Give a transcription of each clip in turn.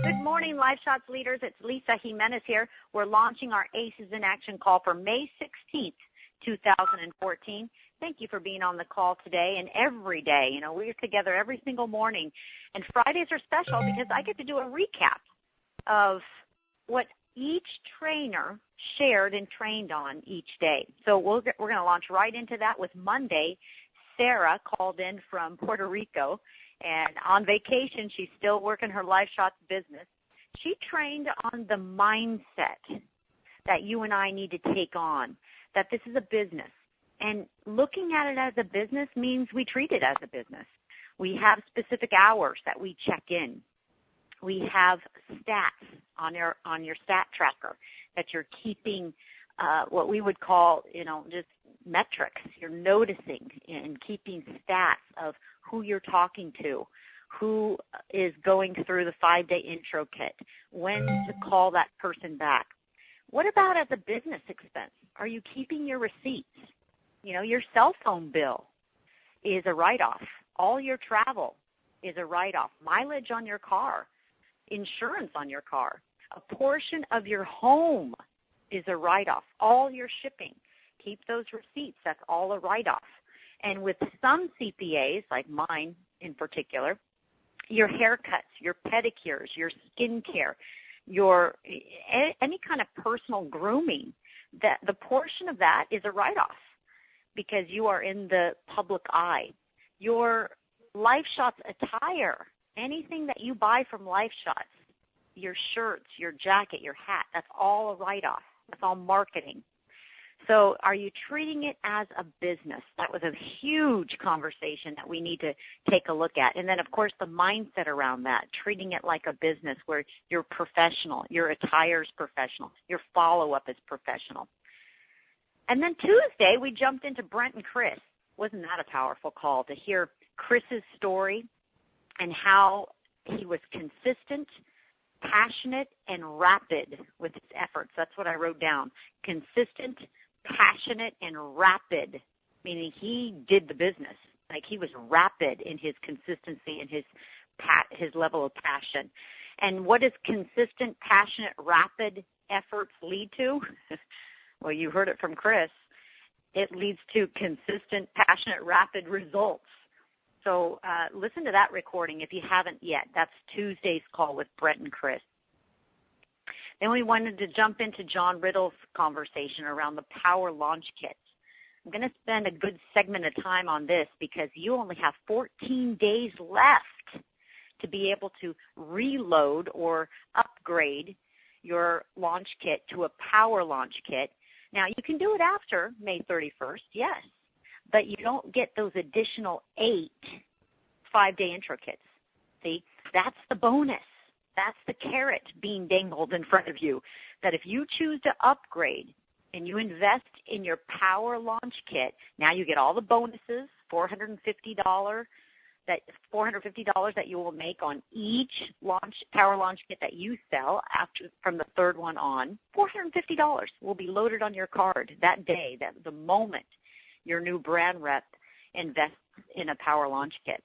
Good morning, Live Shots leaders. It's Lisa Jimenez here. We're launching our Aces in Action call for May 16th, 2014. Thank you for being on the call today and every day. You know, we're together every single morning. And Fridays are special because I get to do a recap of what each trainer shared and trained on each day. So we're going to launch right into that with Monday. Sarah called in from Puerto Rico, and on vacation, she's still working her Live Shots business. She trained on the mindset that you and I need to take on, that this is a business. And looking at it as a business means we treat it as a business. We have specific hours that we check in. We have stats on your stat tracker that you're keeping what we would call, just metrics. You're noticing and keeping stats of who you're talking to, who is going through the 5-day intro kit, when to call that person back. What about as a business expense? Are you keeping your receipts? Your cell phone bill is a write-off. All your travel is a write-off. Mileage on your car, insurance on your car. A portion of your home is a write-off. All your shipping. Keep those receipts. That's all a write-off. And with some CPAs, like mine in particular, your haircuts, your pedicures, your skincare, any kind of personal grooming, that the portion of that is a write-off because you are in the public eye. Your Live Shots attire, anything that you buy from Live Shots, your shirts, your jacket, your hat, that's all a write-off. That's all marketing. So are you treating it as a business? That was a huge conversation that we need to take a look at. And then, of course, the mindset around that, treating it like a business where you're professional, your attire's professional, your follow-up is professional. And then Tuesday, we jumped into Brent and Chris. Wasn't that a powerful call to hear Chris's story and how he was consistent, passionate, and rapid with his efforts. That's what I wrote down. Consistent, passionate, and rapid, meaning he did the business. Like he was rapid in his consistency and his level of passion. And what does consistent, passionate, rapid efforts lead to? Well, you heard it from Chris. It leads to consistent, passionate, rapid results. So listen to that recording if you haven't yet. That's Tuesday's call with Brett and Chris. Then we wanted to jump into John Riddle's conversation around the Power Launch Kit. I'm going to spend a good segment of time on this because you only have 14 days left to be able to reload or upgrade your launch kit to a Power Launch Kit. Now, you can do it after May 31st, yes, but you don't get those additional 8 5-day intro kits. See, that's the bonus. That's the carrot being dangled in front of you, that if you choose to upgrade and you invest in your Power Launch Kit, now you get all the bonuses, $450 that you will make on each Power Launch Kit that you sell from the third one on. $450 will be loaded on your card that day, the moment your new brand rep invests in a Power Launch Kit.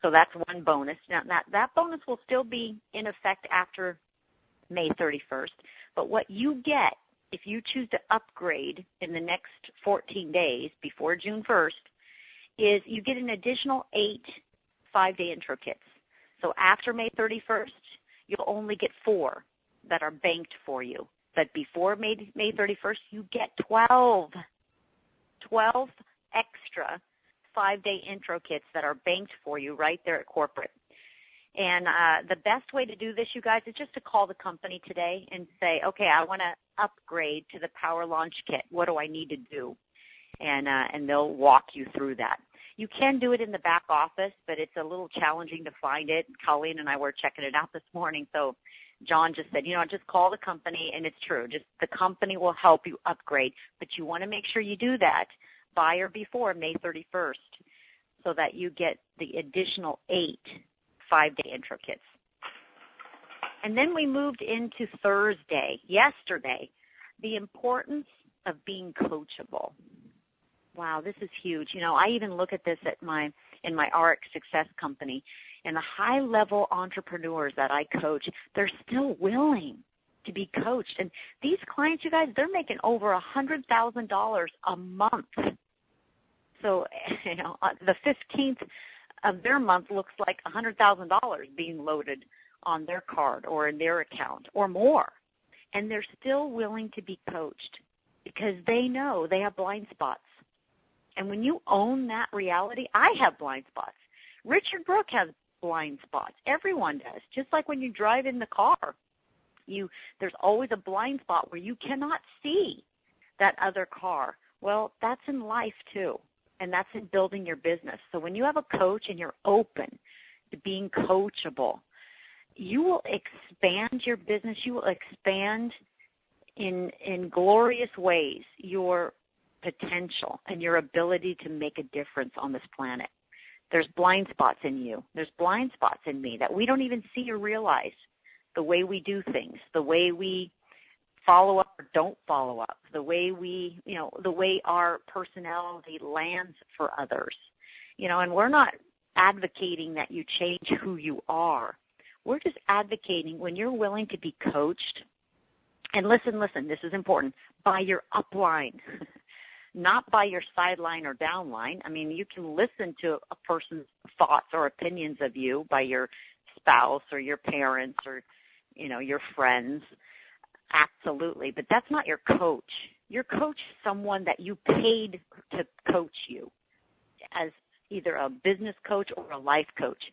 So that's one bonus. Now, that bonus will still be in effect after May 31st, but what you get if you choose to upgrade in the next 14 days before June 1st is you get an additional 8 5-day intro kits. So after May 31st, you'll only get 4 that are banked for you. But before May 31st, you get 12 extra 5-day intro kits that are banked for you right there at corporate. And the best way to do this, you guys, is just to call the company today and say, okay, I want to upgrade to the Power Launch Kit. What do I need to do? And they'll walk you through that. You can do it in the back office, but it's a little challenging to find it. Colleen and I were checking it out this morning. So John just said, just call the company, and it's true. Just the company will help you upgrade, but you want to make sure you do that by or before May 31st so that you get the additional 8 5-day intro kits. And then we moved into Thursday, yesterday, the importance of being coachable. Wow, this is huge. I even look at this in my RX Success company. And the high-level entrepreneurs that I coach, they're still willing to be coached. And these clients, you guys, they're making over $100,000 a month. So, the 15th of their month looks like $100,000 being loaded on their card or in their account or more. And they're still willing to be coached because they know they have blind spots. And when you own that reality, I have blind spots. Richard Brooke has blind spots. Everyone does. Just like when you drive in the car, there's always a blind spot where you cannot see that other car. Well, that's in life too, and that's in building your business. So when you have a coach and you're open to being coachable, you will expand your business. You will expand in glorious ways your potential and your ability to make a difference on this planet. There's blind spots in you. There's blind spots in me that we don't even see or realize. The way we do things, the way we follow up or don't follow up, the way the way our personality lands for others. And we're not advocating that you change who you are. We're just advocating when you're willing to be coached. And listen, this is important, by your upline, not by your sideline or downline. I mean, you can listen to a person's thoughts or opinions of you by your spouse or your parents or, your friends. Absolutely. But that's not your coach. Your coach is someone that you paid to coach you as either a business coach or a life coach.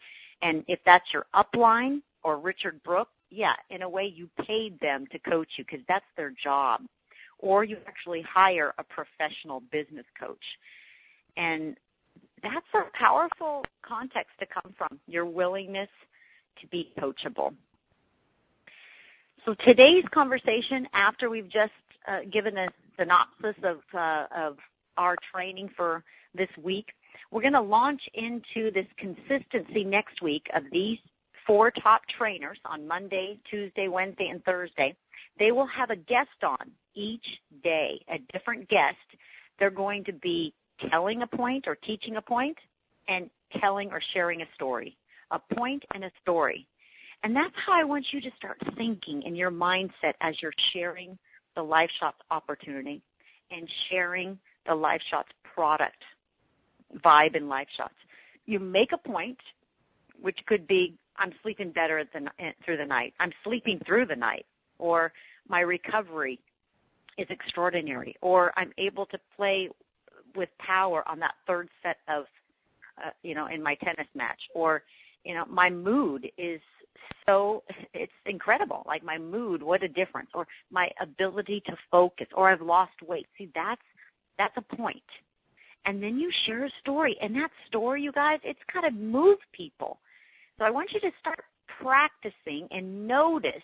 And if that's your upline or Richard Brooke, yeah, in a way you paid them to coach you because that's their job. Or you actually hire a professional business coach. And that's a powerful context to come from, your willingness to be coachable. So today's conversation, after we've just given a synopsis of our training for this week, we're going to launch into this consistency next week of these 4 top trainers on Monday, Tuesday, Wednesday, and Thursday. They will have a guest on each day, a different guest. They're going to be telling a point or teaching a point and telling or sharing a story, a point and a story. And that's how I want you to start thinking in your mindset as you're sharing the Life Shotz opportunity and sharing the Life Shotz product, vibe in Life Shotz. You make a point, which could be, I'm sleeping better through the night. I'm sleeping through the night. Or my recovery is extraordinary. Or I'm able to play with power on that third set of, in my tennis match. Or, my mood is it's incredible. Like my mood, what a difference. Or my ability to focus. Or I've lost weight. See, that's a point. And then you share a story. And that story, you guys, it's got to move people. So I want you to start practicing and notice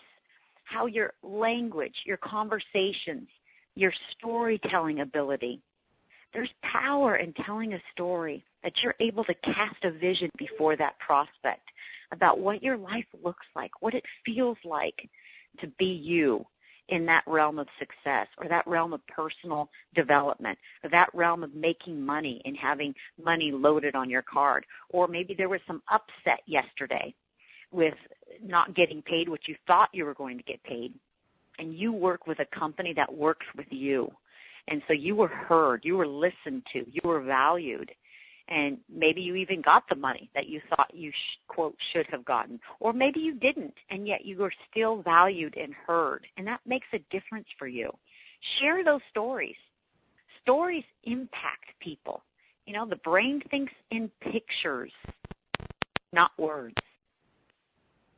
how your language, your conversations, your storytelling ability, there's power in telling a story that you're able to cast a vision before that prospect about what your life looks like, what it feels like to be you in that realm of success or that realm of personal development or that realm of making money and having money loaded on your card. Or maybe there was some upset yesterday with not getting paid what you thought you were going to get paid, and you work with a company that works with you. And so you were heard, you were listened to, you were valued, and maybe you even got the money that you thought you, quote, should have gotten. Or maybe you didn't, and yet you were still valued and heard, and that makes a difference for you. Share those stories. Stories impact people. The brain thinks in pictures, not words.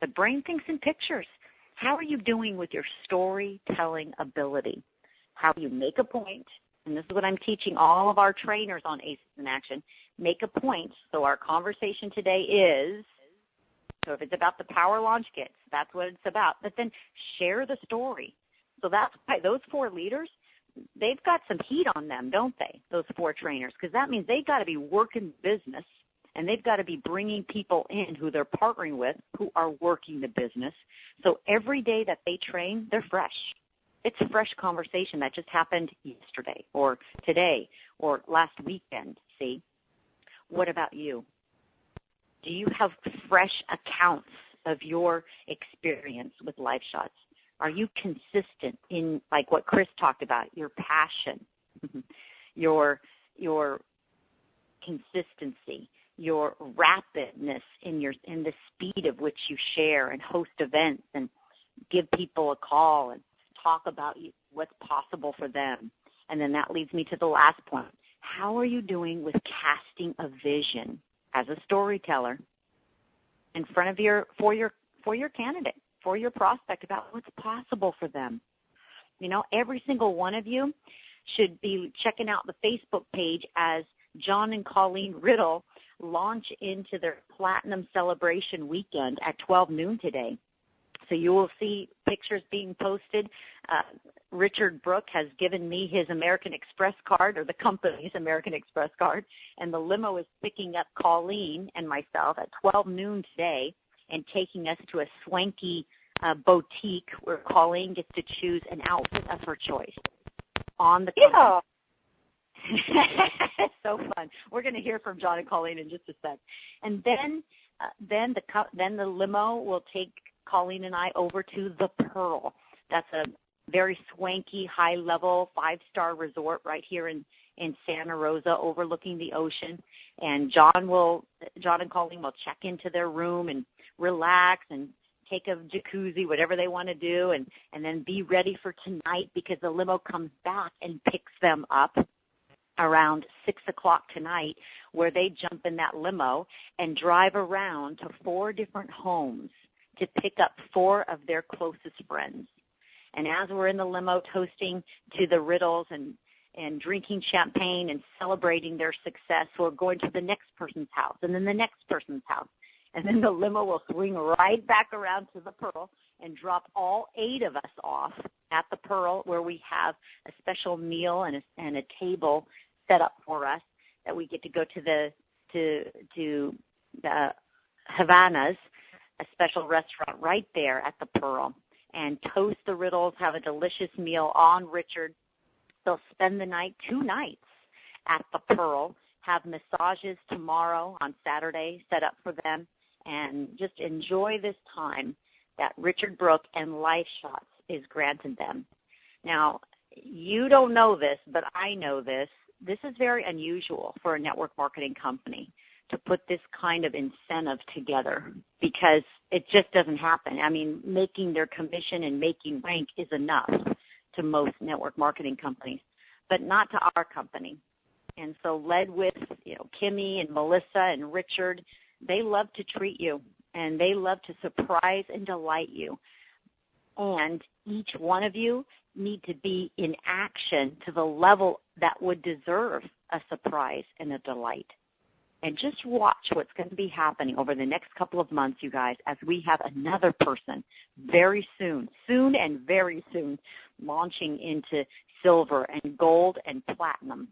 The brain thinks in pictures. How are you doing with your storytelling ability? How you make a point, and this is what I'm teaching all of our trainers on Aces in Action, make a point. So our conversation today is, so if it's about the power launch kits, that's what it's about. But then share the story. So that's why those 4 leaders, they've got some heat on them, don't they, those 4 trainers? Because that means they've got to be working business, and they've got to be bringing people in who they're partnering with who are working the business. So every day that they train, they're fresh. It's a fresh conversation that just happened yesterday or today or last weekend, see? What about you? Do you have fresh accounts of your experience with Life Shots? Are you consistent in, like what Chris talked about, your passion, your consistency, your rapidness in the speed of which you share and host events and give people a call and talk about what's possible for them? And then that leads me to the last point. How are you doing with casting a vision as a storyteller in front of for your candidate, for your prospect, about what's possible for them? You know, every single one of you should be checking out the Facebook page as John and Colleen Riddle launch into their Platinum Celebration weekend at 12 noon today. So you will see pictures being posted. Richard Brooke has given me his American Express card, or the company's American Express card, and the limo is picking up Colleen and myself at 12 noon today and taking us to a swanky boutique where Colleen gets to choose an outfit of her choice on the company. It's so fun. We're going to hear from John and Colleen in just a sec. And then the limo will take Colleen and I over to the Pearl. That's a very swanky, high-level, 5-star resort right here in Santa Rosa overlooking the ocean. And John and Colleen will check into their room and relax and take a jacuzzi, whatever they want to do, and then be ready for tonight, because the limo comes back and picks them up around 6 o'clock tonight, where they jump in that limo and drive around to 4 different homes to pick up 4 of their closest friends. And as we're in the limo toasting to the Riddles and drinking champagne and celebrating their success, we're going to the next person's house and then the next person's house. And then the limo will swing right back around to the Pearl and drop all 8 of us off at the Pearl, where we have a special meal and a table set up for us that we get to go to the Havana's, a special restaurant right there at the Pearl, and toast the Riddles, have a delicious meal on Richard. They'll spend the night, 2 nights at the Pearl, have massages tomorrow on Saturday set up for them, and just enjoy this time that Richard Brooke and Life Shots is granted them. Now, you don't know this, but I know this. This is very unusual for a network marketing company to put this kind of incentive together, because it just doesn't happen. I mean, making their commission and making rank is enough to most network marketing companies, but not to our company. And so led with, Kimmy and Melissa and Richard, they love to treat you, and they love to surprise and delight you. And each one of you need to be in action to the level that would deserve a surprise and a delight. And just watch what's going to be happening over the next couple of months, you guys, as we have another person very soon and very soon, launching into silver and gold and platinum.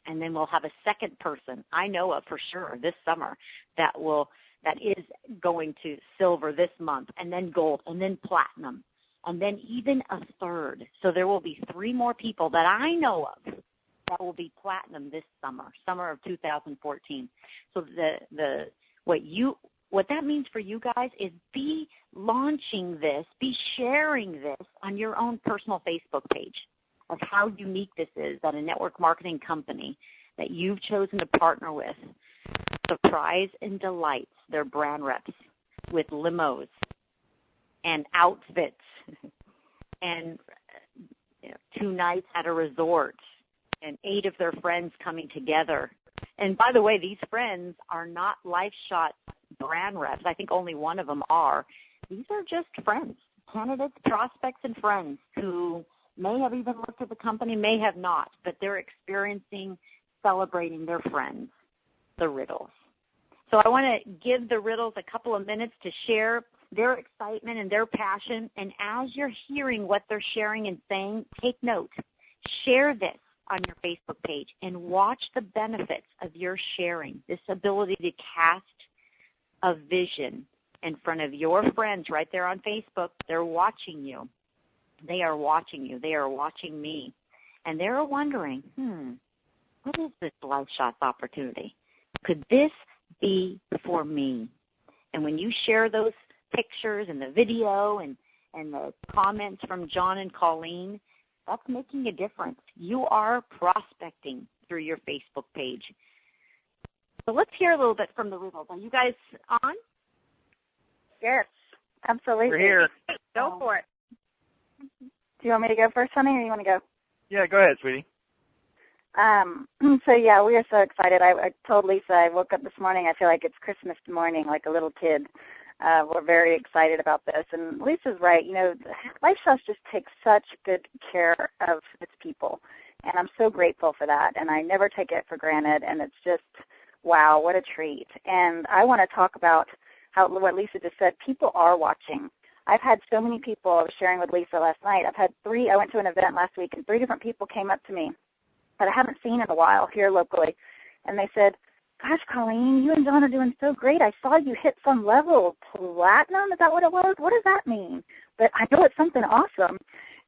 And then we'll have a second person I know of for sure this summer that is going to silver this month, and then gold, and then platinum, and then even a third. So there will be 3 more people that I know of that will be platinum this summer of 2014. So what that means for you guys is be launching this, be sharing this on your own personal Facebook page of how unique this is, that a network marketing company that you've chosen to partner with surprise and delights their brand reps with limos and outfits and 2 nights at a resort and 8 of their friends coming together. And by the way, these friends are not Life Shot brand reps. I think only one of them are. These are just friends, candidates, prospects, and friends who may have even looked at the company, may have not, but they're celebrating their friends, the Riddles. So I want to give the Riddles a couple of minutes to share their excitement and their passion. And as you're hearing what they're sharing and saying, take note. Share this on your Facebook page and watch the benefits of your sharing, this ability to cast a vision in front of your friends right there on Facebook. They're watching you. They are watching you. They are watching me. And they're wondering, what is this Life Shots opportunity? Could this be for me. And when you share those pictures and the video and the comments from John and Colleen, that's making a difference. You are prospecting through your Facebook page. So let's hear a little bit from the Riddles. Are you guys on? Yes, absolutely. We're here. Go for it. Do you want me to go first, honey, or you want to go? Yeah, go ahead, sweetie. So, yeah, we are so excited. I told Lisa I woke up this morning, I feel like it's Christmas morning, like a little kid. We're very excited about this. And Lisa's right. You know, Life Shotz just takes such good care of its people, and I'm so grateful for that. And I never take it for granted, and it's just, wow, what a treat. And I want to talk about what Lisa just said. People are watching. I've had so many people, I was sharing with Lisa last night, I went to an event last week, and 3 different people came up to me that I haven't seen in a while here locally, and they said, gosh, Colleen, you and John are doing so great. I saw you hit some level, platinum, is that what it was? What does that mean? But I know it's something awesome,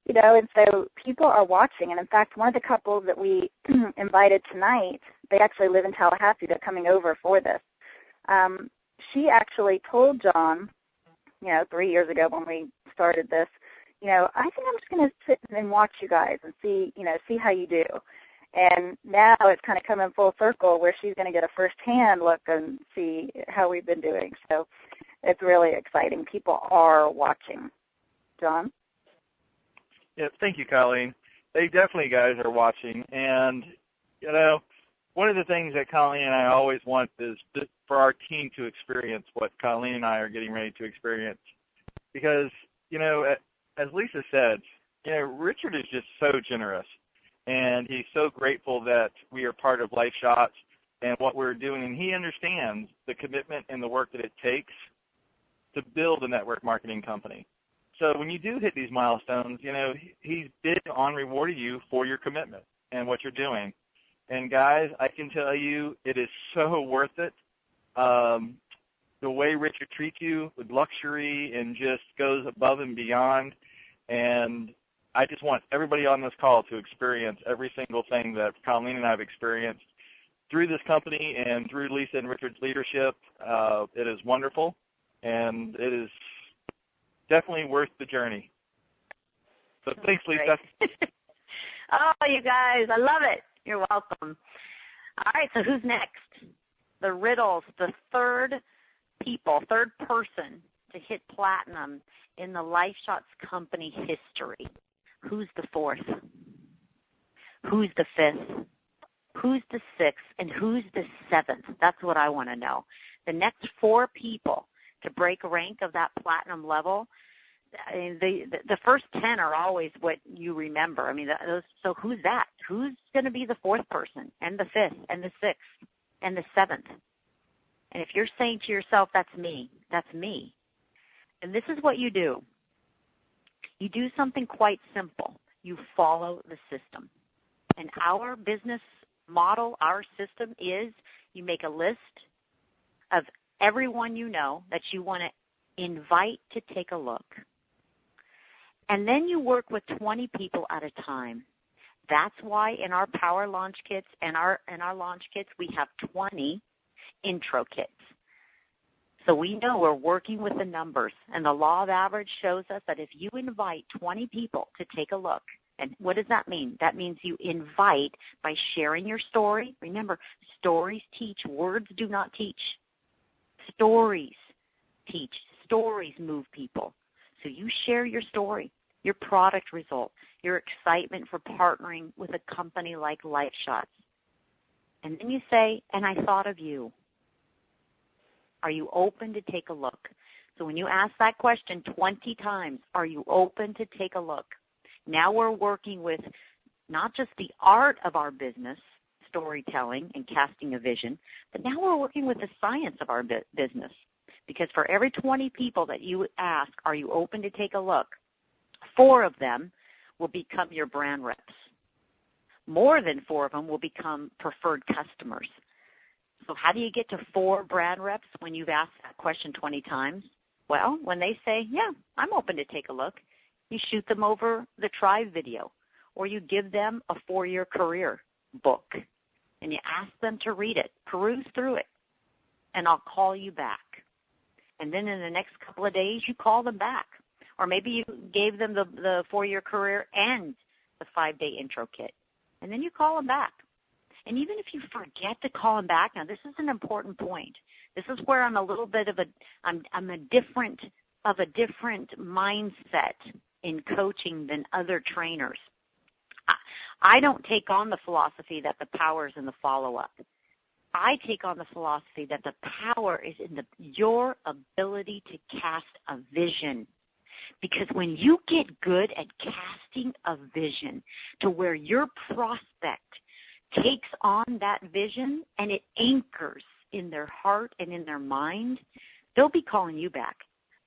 you know, and so people are watching. And, in fact, one of the couples that we invited tonight, they actually live in Tallahassee. They're coming over for this. She actually told John, 3 years ago when we started this, I think I'm just going to sit and watch you guys and see how you do. And now it's kind of coming full circle where she's going to get a first-hand look and see how we've been doing. So it's really exciting. People are watching. John? Yeah, thank you, Colleen. They definitely, guys, are watching. And, one of the things that Colleen and I always want is for our team to experience what Colleen and I are getting ready to experience. Because, as Lisa said, Richard is just so generous. And he's so grateful that we are part of Life Shotz and what we're doing. And he understands the commitment and the work that it takes to build a network marketing company. So when you do hit these milestones, he's big on rewarding you for your commitment and what you're doing. And, guys, I can tell you it is so worth it. The way Richard treats you with luxury and just goes above and beyond. And I just want everybody on this call to experience every single thing that Colleen and I have experienced through this company and through Lisa and Richard's leadership. It is wonderful, and it is definitely worth the journey. So thanks, Lisa. Oh, you guys, I love it. You're welcome. All right, so who's next? The Riddles, the third person to hit platinum in the Life Shotz company history. Who's the 4th? Who's the 5th? Who's the 6th? And who's the 7th? That's what I want to know. The next 4 people to break a rank of that platinum level, the first 10 are always what you remember. I mean, so who's that? Who's going to be the 4th person and the 5th and the 6th and the 7th? And if you're saying to yourself, that's me, and this is what you do. You do something quite simple. You follow the system. And our business model, our system is you make a list of everyone you know that you want to invite to take a look. And then you work with 20 people at a time. That's why in our Power Launch Kits and our Launch Kits, we have 20 intro kits. So we know we're working with the numbers, and the law of average shows us that if you invite 20 people to take a look, and what does that mean? That means you invite by sharing your story. Remember, stories teach. Words do not teach. Stories teach. Stories move people. So you share your story, your product result, your excitement for partnering with a company like Life Shotz. And then you say, and I thought of you. Are you open to take a look? So when you ask that question 20 times, are you open to take a look? Now we're working with not just the art of our business, storytelling and casting a vision, but now we're working with the science of our business. Because for every 20 people that you ask, are you open to take a look, 4 of them will become your brand reps. More than 4 of them will become preferred customers. So how do you get to 4 brand reps when you've asked that question 20 times? Well, when they say, yeah, I'm open to take a look, you shoot them over the Tribe video, or you give them a 4-year career book, and you ask them to read it, peruse through it. and I'll call you back. And then in the next couple of days, you call them back. Or maybe you gave them the 4-year career and the 5-day intro kit. And then you call them back. And even if you forget to call them back, now this is an important point. This is where I'm a little bit of I'm a different mindset in coaching than other trainers. I don't take on the philosophy that the power is in the follow-up. I take on the philosophy that the power is in your ability to cast a vision. Because when you get good at casting a vision to where your prospect takes on that vision and it anchors in their heart and in their mind, they'll be calling you back.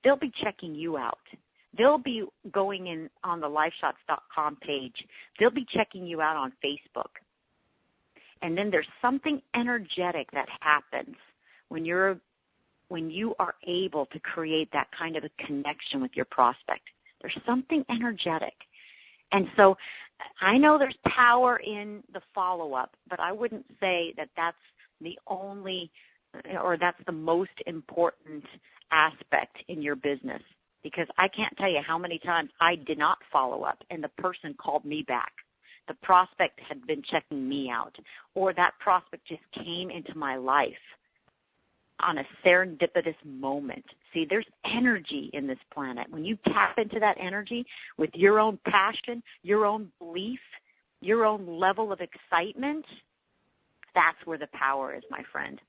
They'll be checking you out. They'll be going in on the LifeShots.com page. They'll be checking you out on Facebook. And then there's something energetic that happens when you are able to create that kind of a connection with your prospect. There's something energetic. And so I know there's power in the follow-up, but I wouldn't say that that's the only or that's the most important aspect in your business, because I can't tell you how many times I did not follow up and the person called me back. The prospect had been checking me out, or that prospect just came into my life on a serendipitous moment. See, there's energy in this planet. When you tap into that energy with your own passion, your own belief, your own level of excitement, that's where the power is, my friend.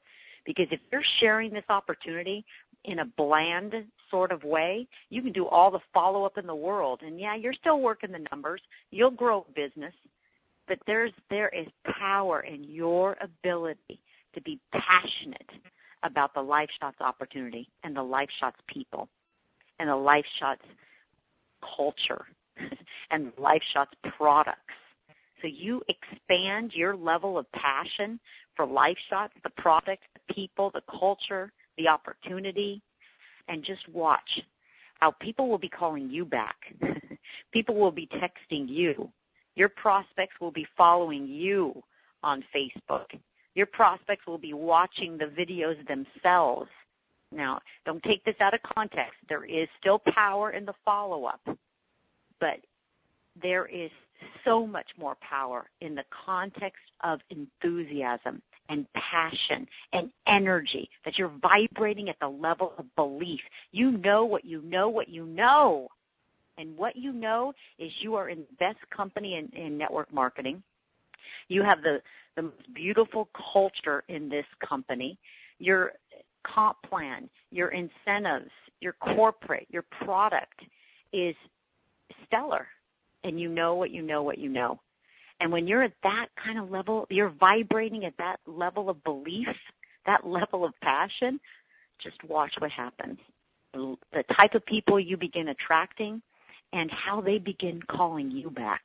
Because if you're sharing this opportunity in a bland sort of way, you can do all the follow-up in the world. And, yeah, you're still working the numbers. You'll grow business. But there is power in your ability to be passionate about the LifeShots opportunity and the LifeShots people and the LifeShots culture and the LifeShots products. So you expand your level of passion for LifeShots, the product, the people, the culture, the opportunity, and just watch how people will be calling you back. People will be texting you. Your prospects will be following you on Facebook. Your prospects will be watching the videos themselves. Now, don't take this out of context. There is still power in the follow-up, but there is so much more power in the context of enthusiasm and passion and energy, that you're vibrating at the level of belief. You know what you know what you know. And what you know is you are in the best company in network marketing. You have the most beautiful culture in this company. Your comp plan, your incentives, your corporate, your product is stellar. And you know what you know what you know. And when you're at that kind of level, you're vibrating at that level of belief, that level of passion, just watch what happens. The type of people you begin attracting and how they begin calling you back.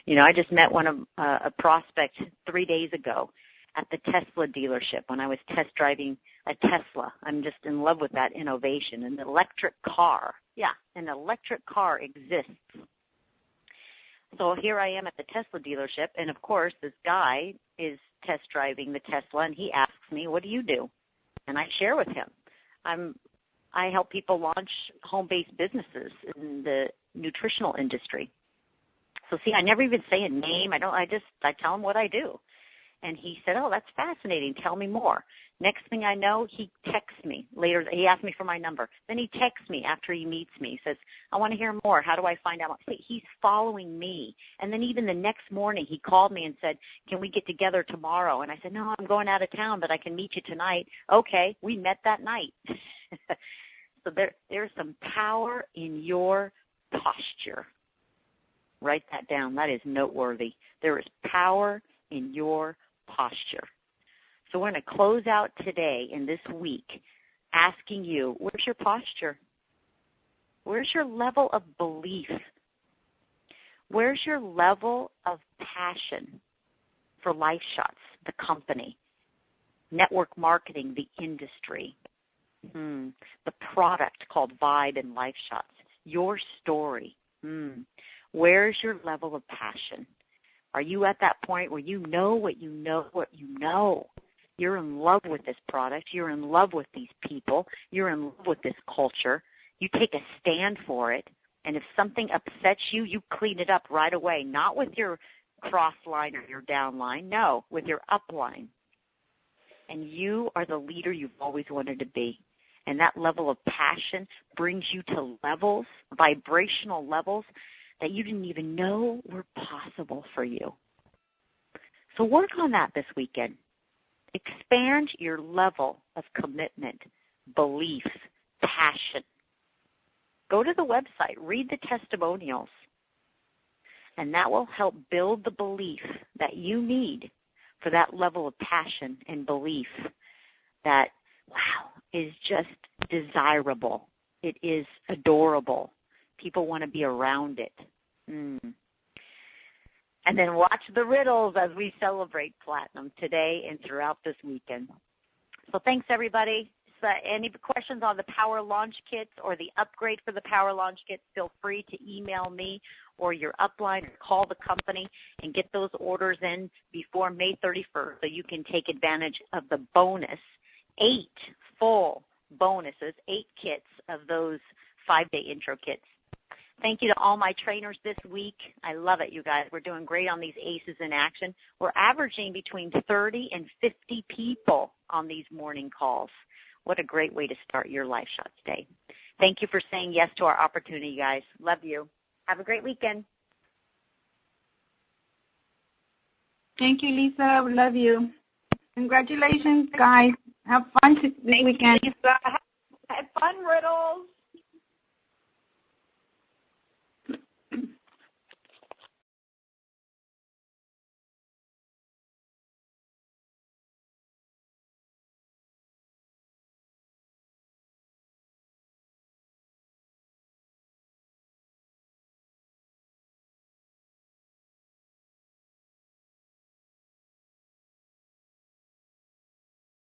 You know, I just met a prospect 3 days ago at the Tesla dealership when I was test driving a Tesla. I'm just in love with that innovation. An electric car. Yeah, an electric car exists. So here I am at the Tesla dealership, and of course this guy is test driving the Tesla, and he asks me, what do you do? And I share with him. I help people launch home-based businesses in the nutritional industry. So see, I never even say a name. I tell him what I do. And he said, oh, that's fascinating. Tell me more. Next thing I know, he texts me later. He asked me for my number. Then he texts me after he meets me. He says, I want to hear more. How do I find out? See, he's following me. And then even the next morning, he called me and said, can we get together tomorrow? And I said, no, I'm going out of town, but I can meet you tonight. Okay, we met that night. So there's some power in your posture. Write that down. That is noteworthy. There is power in your posture. So we're going to close out today in this week asking you, where's your posture? Where's your level of belief? Where's your level of passion for LifeShots, the company, network marketing, the industry, the product called Vibe and LifeShots, your story? Where's your level of passion? Are you at that point where you know what you know what you know? You're in love with this product. You're in love with these people. You're in love with this culture. You take a stand for it. And if something upsets you, you clean it up right away, not with your cross line or your down line. No, with your up line. And you are the leader you've always wanted to be. And that level of passion brings you to levels, vibrational levels, that you didn't even know were possible for you. So work on that this weekend. Expand your level of commitment, belief, passion. Go to the website, read the testimonials, and that will help build the belief that you need for that level of passion and belief that, wow, is just desirable. It is adorable. People want to be around it. And then watch the riddles as we celebrate platinum today and throughout this weekend. So thanks, everybody. So any questions on the Power Launch Kits or the upgrade for the Power Launch Kits, feel free to email me or your upline or call the company and get those orders in before May 31st so you can take advantage of the bonus, 8 full bonuses, 8 kits of those 5-day intro kits. Thank you to all my trainers this week. I love it, you guys. We're doing great on these Aces in Action. We're averaging between 30 and 50 people on these morning calls. What a great way to start your Life Shots day. Thank you for saying yes to our opportunity, guys. Love you. Have a great weekend. Thank you, Lisa. We love you. Congratulations, guys. Have fun this weekend. Lisa. Have fun, riddles.